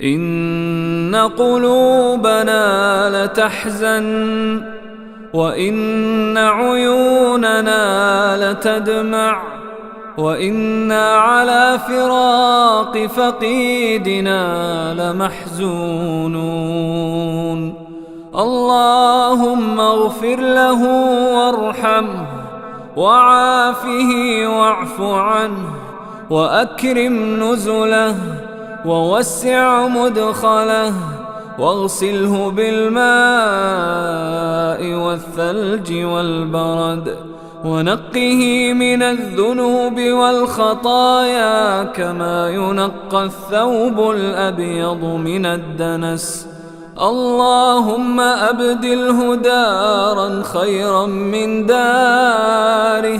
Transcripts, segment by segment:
إن قلوبنا لتحزن وإن عيوننا لتدمع وإنا على فراق فقيدنا لمحزونون. اللهم اغفر له وارحمه وعافه واعف عنه وأكرم نزله ووسع مدخله واغسله بالماء والثلج والبرد ونقه من الذنوب والخطايا كما ينقى الثوب الأبيض من الدنس. اللهم أبدله دارا خيرا من داره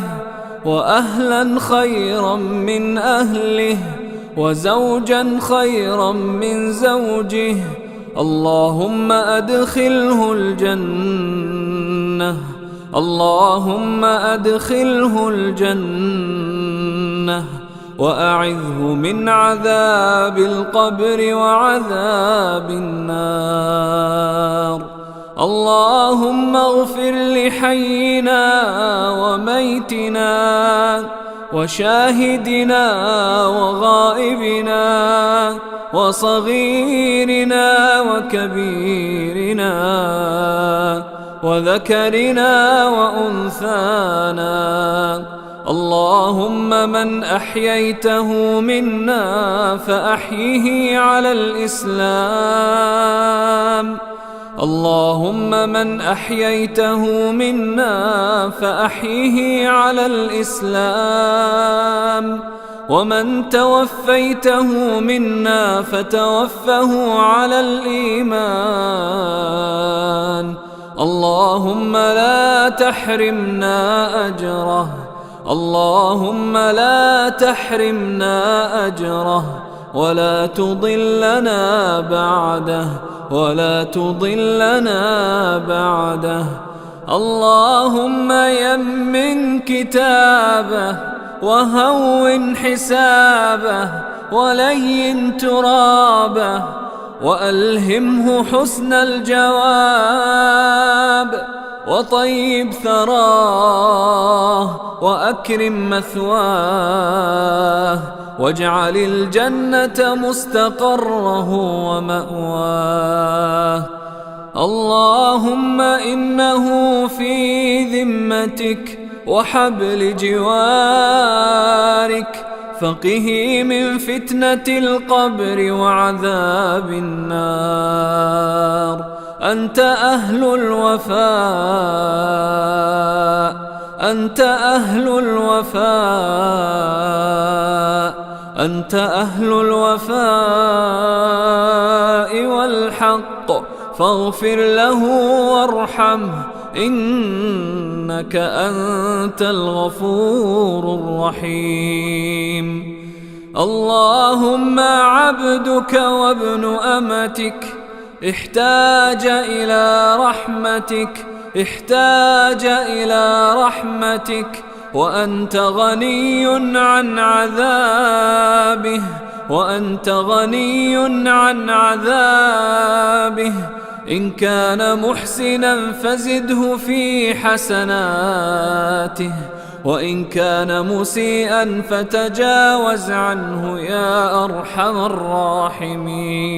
وأهلا خيرا من أهله وزوجا خيرا من زوجه. اللهم أدخله الجنة، اللهم أدخله الجنة وأعذه من عذاب القبر وعذاب النار. اللهم اغفر لحينا وميتنا وشاهدنا وغائبنا وصغيرنا وكبيرنا وذكرنا وأنثانا. اللهم من أحييته منا فأحيه على الإسلام، اللهم من أحييته منا فأحيه على الإسلام، ومن توفيته منا فتوفه على الإيمان. اللهم لا تحرمنا أجره، اللهم لا تحرمنا أجره ولا تضلنا بعده، ولا تضلنا بعده. اللهم يمن كتابه وهون حسابه ولين ترابه وألهمه حسن الجواب وطيب ثراه وأكرم مثواه واجعل الجنة مستقره ومأواه. اللهم إنه في ذمتك وحبل جوارك، فقه من فتنة القبر وعذاب النار. أنت أهل الوفاء، أنت أهل الوفاء، أنت أهل الوفاء والحق، فاغفر له وارحمه إنك أنت الغفور الرحيم. اللهم عبدك وابن أمتك احتاج إلى رحمتك، احتاج إلى رحمتك، وأنت غني عن عذابه، وأنت غني عن عذابه. إن كان محسنا فزده في حسناته، وإن كان مسيئا فتجاوز عنه يا أرحم الراحمين.